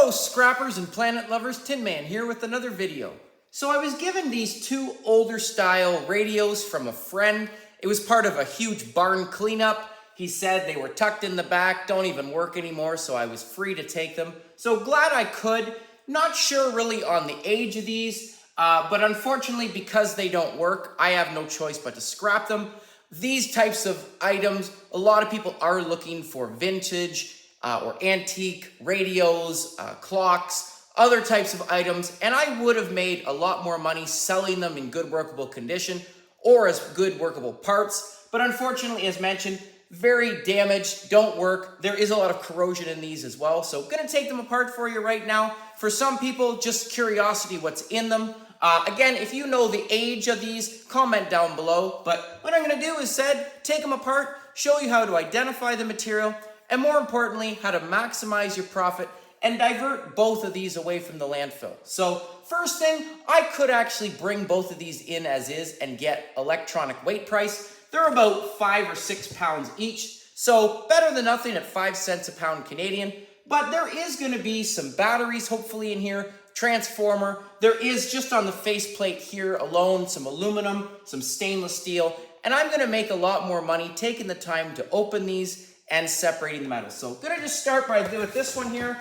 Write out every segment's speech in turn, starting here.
Hello scrappers and planet lovers, Tin Man here with another video. So I was given these two older style radios from a friend. It was part of a huge barn cleanup. He said they were tucked in the back, don't even work anymore, so I was free to take them. So glad I could. Not sure really on the age of these, but unfortunately because they don't work, I have no choice but to scrap them. These types of items, a lot of people are looking for vintage, or antique radios, clocks, other types of items, and I would have made a lot more money selling them in good workable condition or as good workable parts. But unfortunately, as mentioned, very damaged, don't work. There is a lot of corrosion in these as well. So gonna take them apart for you right now. For some people, just curiosity what's in them. Again, if you know the age of these, comment down below. But what I'm gonna do is take them apart, show you how to identify the material, and more importantly, how to maximize your profit and divert both of these away from the landfill. So first thing, I could actually bring both of these in as is and get electronic weight price. They're about 5 or 6 pounds each, so better than nothing at 5 cents a pound Canadian. But there is gonna be some batteries hopefully in here, transformer. There is just on the faceplate here alone, some aluminum, some stainless steel, and I'm gonna make a lot more money taking the time to open these and separating the metal. So I'm gonna just start by doing this one here.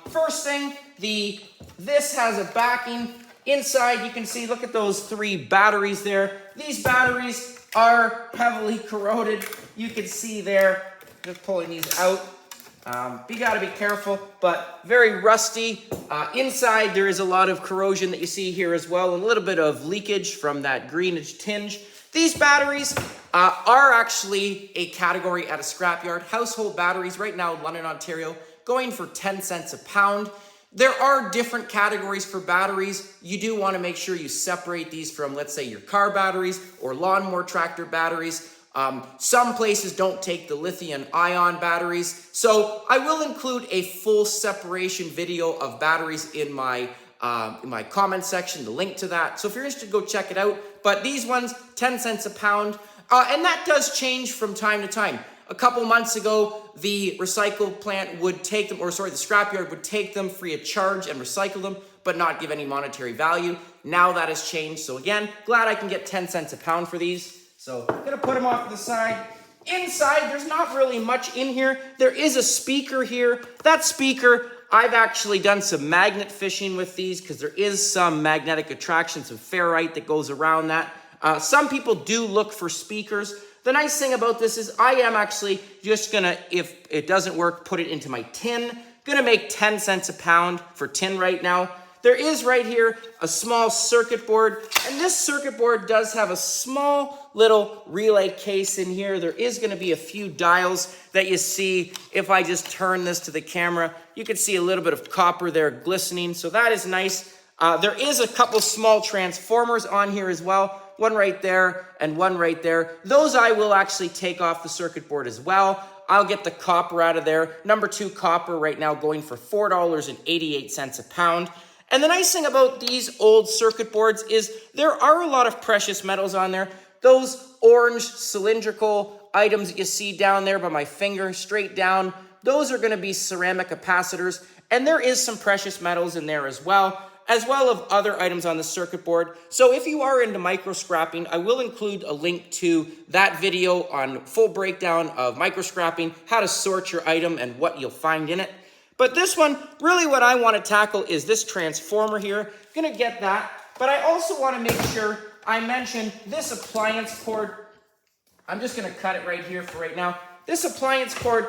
First thing, this has a backing. Inside you can see, look at those 3 batteries there. These batteries are heavily corroded. You can see there, just pulling these out. You gotta be careful, but very rusty. Inside there is a lot of corrosion that you see here as well, and a little bit of leakage from that greenish tinge. These batteries are actually a category at a scrapyard. Household batteries right now in London, Ontario, going for 10 cents a pound. There are different categories for batteries. You do want to make sure you separate these from, let's say, your car batteries or lawnmower tractor batteries. Some places don't take the lithium-ion batteries. So I will include a full separation video of batteries in my comment section, the link to that. So if you're interested, go check it out. But these ones, 10 cents a pound. And that does change from time to time. A couple months ago, the recycle plant would take them, the scrapyard would take them free of charge and recycle them, but not give any monetary value. Now that has changed. So again, glad I can get 10 cents a pound for these. So I'm gonna put them off to the side. Inside, there's not really much in here. There is a speaker here. That speaker, I've actually done some magnet fishing with these because there is some magnetic attraction, some ferrite that goes around that. Some people do look for speakers. The nice thing about this is I am actually just gonna, if it doesn't work, put it into my tin. Gonna make 10 cents a pound for tin right now. There is right here a small circuit board, and this circuit board does have a small little relay case in here. There is gonna be a few dials that you see. If I just turn this to the camera, you can see a little bit of copper there glistening, so that is nice. There is a couple small transformers on here as well. One right there and one right there. Those I will actually take off the circuit board as well. I'll get the copper out of there. Number 2 copper right now going for $4.88 a pound. And the nice thing about these old circuit boards is there are a lot of precious metals on there. Those orange cylindrical items that you see down there by my finger, straight down, those are gonna be ceramic capacitors. And there is some precious metals in there as well of other items on the circuit board. So if you are into micro scrapping, I will include a link to that video on full breakdown of micro scrapping, how to sort your item and what you'll find in it. But this one, really what I want to tackle is this transformer here. I'm gonna get that, but I also want to make sure I mention this appliance cord. I'm just gonna cut it right here for right now. This appliance cord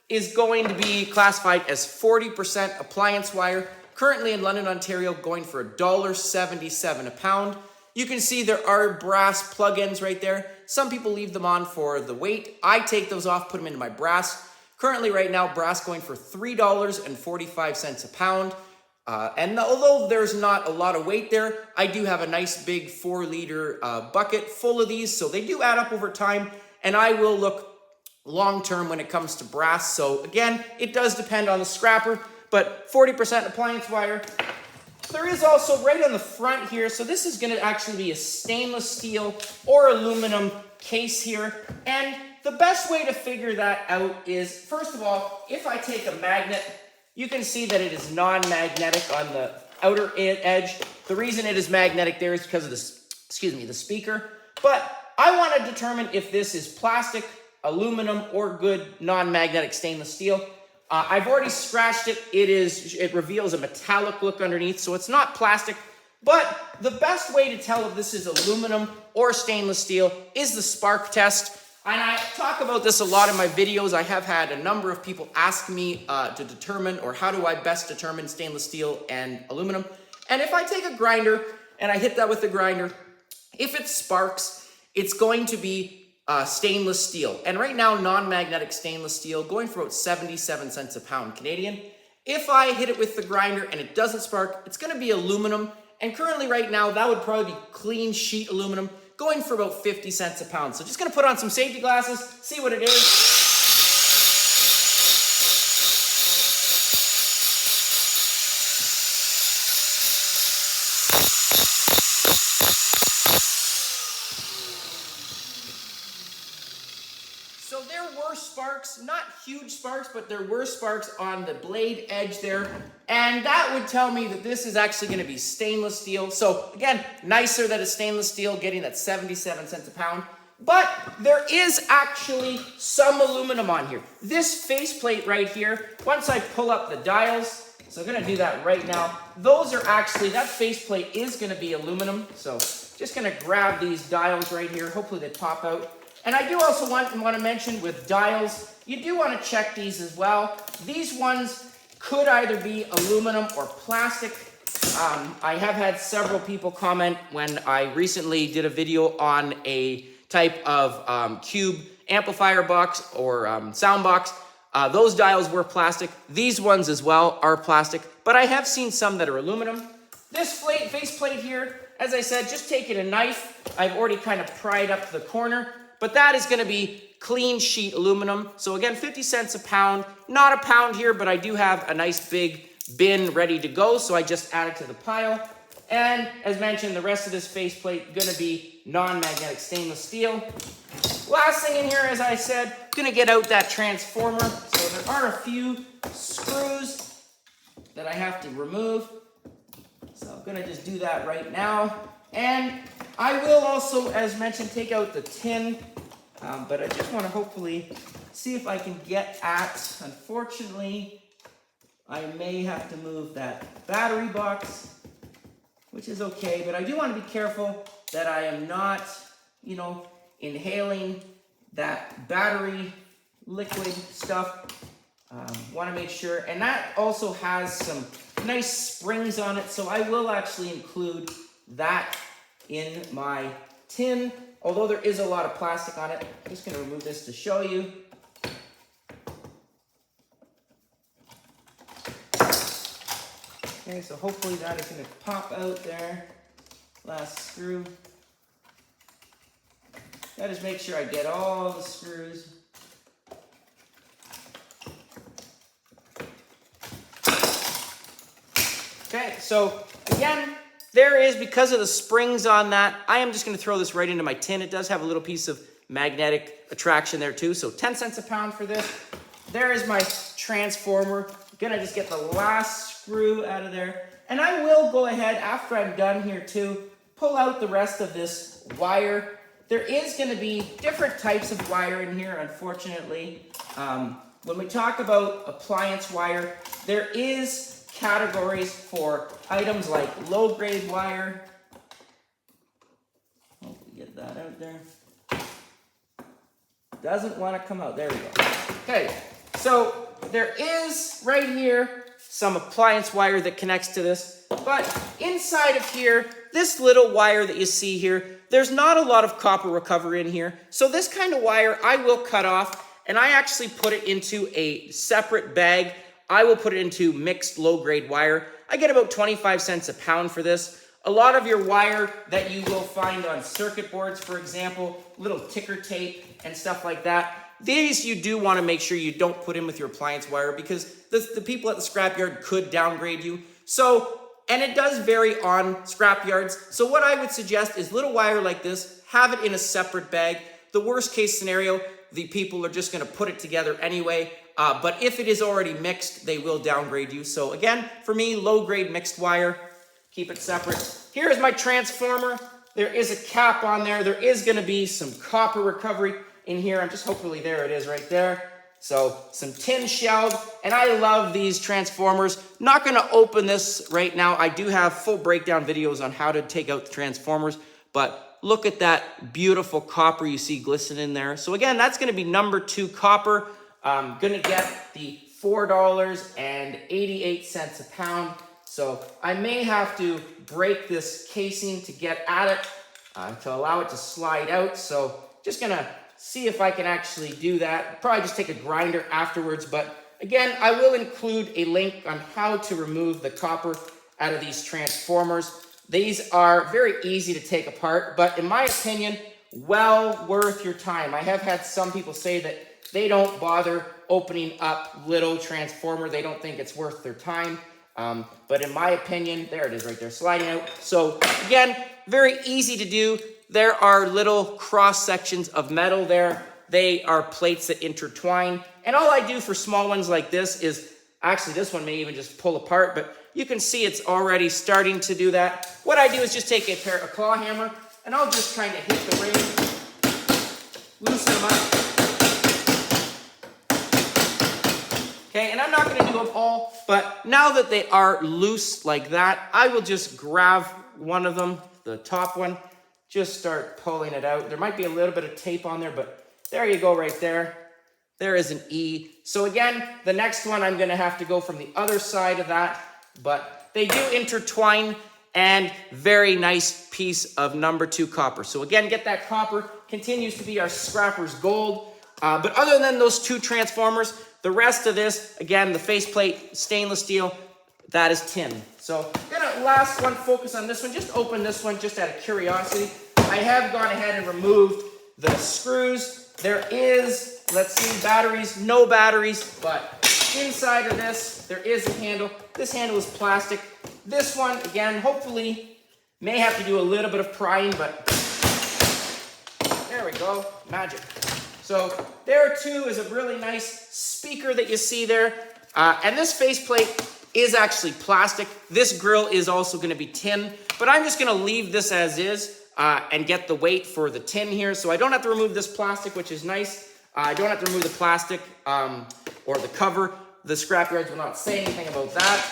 is going to be classified as 40% appliance wire. Currently in London, Ontario, going for $1.77 a pound. You can see there are brass plug-ins right there. Some people leave them on for the weight. I take those off, put them into my brass. Currently right now, brass going for $3.45 a pound. And although there's not a lot of weight there, I do have a nice big 4-liter bucket full of these, so they do add up over time, and I will look long-term when it comes to brass. So again, it does depend on the scrapper, but 40% appliance wire. There is also right on the front here, so this is gonna actually be a stainless steel or aluminum case here, and the best way to figure that out is, first of all, if I take a magnet You can see that it is non-magnetic on the outer edge. The reason it is magnetic there is because of the speaker. But I want to determine if this is plastic, aluminum, or good non-magnetic stainless steel. I've already scratched it. It reveals a metallic look underneath, so it's not plastic. But the best way to tell if this is aluminum or stainless steel is the spark test. And I talk about this a lot in my videos. I have had a number of people ask me to determine, or how do I best determine stainless steel and aluminum. And if I take a grinder and I hit that with the grinder, if it sparks, it's going to be stainless steel. And right now, non-magnetic stainless steel going for about 77 cents a pound Canadian. If I hit it with the grinder and it doesn't spark, it's going to be aluminum. And currently right now, that would probably be clean sheet aluminum, going for about 50 cents a pound. So just gonna put on some safety glasses, see what it is. So there were sparks, not huge sparks, but there were sparks on the blade edge there. And that would tell me that this is actually gonna be stainless steel. So again, nicer that it's stainless steel, getting that 77 cents a pound. But there is actually some aluminum on here. This faceplate right here, once I pull up the dials, so I'm gonna do that right now. Those are actually, that faceplate is gonna be aluminum. So just gonna grab these dials right here. Hopefully they pop out. And I do also want to mention with dials, you do want to check these as well. These ones could either be aluminum or plastic. I have had several people comment when I recently did a video on a type of cube amplifier box or sound box. Those dials were plastic. These ones as well are plastic, but I have seen some that are aluminum. This faceplate here, as I said, just taking a knife. I've already kind of pried up the corner. But that is going to be clean sheet aluminum. So again, 50 cents a pound. Not a pound here, but I do have a nice big bin ready to go. So I just add it to the pile. And as mentioned, the rest of this faceplate going to be non-magnetic stainless steel. Last thing in here, as I said, going to get out that transformer. So there are a few screws that I have to remove. So I'm going to just do that right now. And I will also, as mentioned, take out the tin, but I just want to hopefully see if I can get at, unfortunately, I may have to move that battery box, which is okay, but I do want to be careful that I am not, inhaling that battery liquid stuff. Want to make sure, and that also has some nice springs on it, so I will actually include that in my tin, although there is a lot of plastic on it. I'm just going to remove this to show you. Okay, so hopefully that is going to pop out there. Last screw. Gotta just make sure I get all the screws. Okay, so again, there is, because of the springs on that, I am just going to throw this right into my tin. It does have a little piece of magnetic attraction there too. So 10 cents a pound for this. There is my transformer. I'm going to just get the last screw out of there. And I will go ahead, after I'm done here too, pull out the rest of this wire. There is going to be different types of wire in here, unfortunately. When we talk about appliance wire, there is categories for items like low-grade wire. Hopefully get that out there. Doesn't want to come out. There we go. Okay, so there is right here some appliance wire that connects to this, but inside of here, this little wire that you see here, there's not a lot of copper recovery in here. So this kind of wire I will cut off, and I actually put it into a separate bag. I will put it into mixed low-grade wire. I get about 25 cents a pound for this. A lot of your wire that you will find on circuit boards, for example, little ticker tape and stuff like that, these you do want to make sure you don't put in with your appliance wire, because the people at the scrapyard could downgrade you. So, and it does vary on scrapyards. So what I would suggest is little wire like this, have it in a separate bag. The worst case scenario, the people are just going to put it together anyway. but if it is already mixed, they will downgrade you. So again, for me, low-grade mixed wire, keep it separate. Here's my transformer. There is a cap on there. There is going to be some copper recovery in here. I'm just hopefully there it is right there. So some tin shelled, and I love these transformers. Not going to open this right now. I do have full breakdown videos on how to take out the transformers, but look at that beautiful copper you see glistening there. So again, that's going to be number 2 copper. I'm going to get the $4.88 a pound. So I may have to break this casing to get at it, to allow it to slide out. So just going to see if I can actually do that. Probably just take a grinder afterwards. But again, I will include a link on how to remove the copper out of these transformers. These are very easy to take apart, but in my opinion, well worth your time. I have had some people say that they don't bother opening up little transformer. They don't think it's worth their time. But in my opinion, there it is right there, sliding out. So again, very easy to do. There are little cross sections of metal there. They are plates that intertwine. And all I do for small ones like this is, actually this one may even just pull apart, but you can see it's already starting to do that. What I do is just take a claw hammer, and I'll just kind of hit the ring, loosen them up. Okay, and I'm not going to do them all, but now that they are loose like that, I will just grab one of them, the top one, just start pulling it out. There might be a little bit of tape on there, but there you go right there. There is an E. So again, the next one I'm going to have to go from the other side of that, but they do intertwine, and very nice piece of number 2 copper. So again, get that copper, continues to be our scrapper's gold. But other than those 2 transformers, the rest of this, again, the faceplate, stainless steel, that is tin. So gonna last one, focus on this one. Just open this one just out of curiosity. I have gone ahead and removed the screws. There is, let's see, batteries, no batteries, but inside of this, there is a handle. This handle is plastic. This one, again, hopefully, may have to do a little bit of prying, but there we go, magic. So there too is a really nice speaker that you see there. And this faceplate is actually plastic. This grill is also gonna be tin, but I'm just gonna leave this as is and get the weight for the tin here. So I don't have to remove this plastic, which is nice. I don't have to remove the plastic or the cover. The scrapyards will not say anything about that.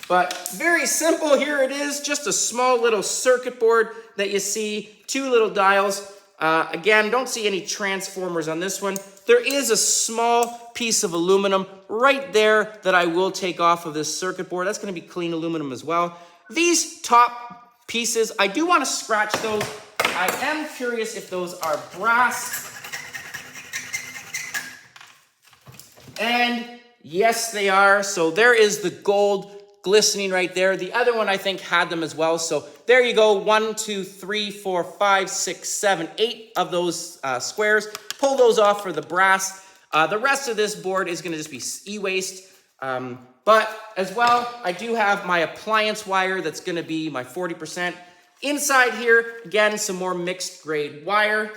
But very simple, here it is, just a small little circuit board that you see, 2 little dials. Again, don't see any transformers on this one. There is a small piece of aluminum right there that I will take off of this circuit board. That's going to be clean aluminum as well. These top pieces, I do want to scratch those. I am curious if those are brass. And yes, they are. So there is the gold glistening right there. The other one I think had them as well. So there you go. 1, 2, 3, 4, 5, 6, 7, 8 of those squares. Pull those off for the brass. The rest of this board is going to just be e-waste. But as well, I do have my appliance wire that's going to be my 40%. Inside here, again, some more mixed grade wire.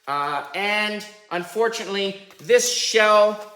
And unfortunately, this shell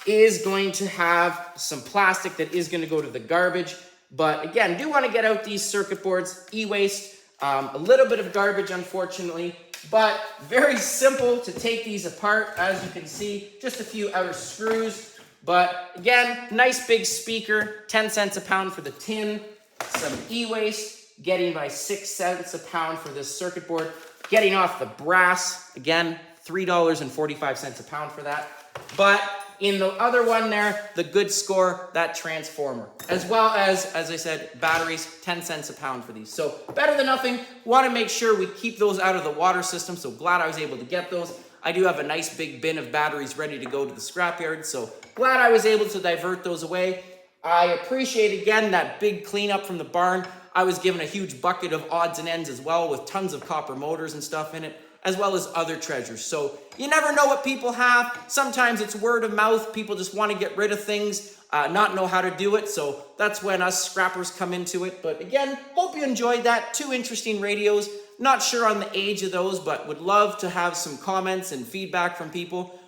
is going to have some plastic that is going to go to the garbage. But again, do want to get out these circuit boards, e-waste, a little bit of garbage, unfortunately, but very simple to take these apart. As you can see, just a few outer screws. But again, nice big speaker, 10 cents a pound for the tin, some e-waste, getting my 6 cents a pound for this circuit board, getting off the brass, again, $3.45 a pound for that. But in the other one there, the good score, that transformer, as well as I said, batteries, 10 cents a pound for these. So better than nothing. Want to make sure we keep those out of the water system. So glad I was able to get those. I do have a nice big bin of batteries ready to go to the scrapyard. So glad I was able to divert those away. I appreciate again that big cleanup from the barn. I was given a huge bucket of odds and ends as well with tons of copper motors and stuff in it, as well as other treasures. So you never know what people have. Sometimes it's word of mouth. People just want to get rid of things, not know how to do it. So that's when us scrappers come into it. But again, hope you enjoyed that. 2 interesting radios. Not sure on the age of those, but would love to have some comments and feedback from people.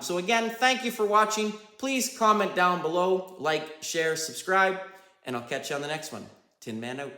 So again, thank you for watching. Please comment down below, like, share, subscribe, and I'll catch you on the next one. Tin Man out.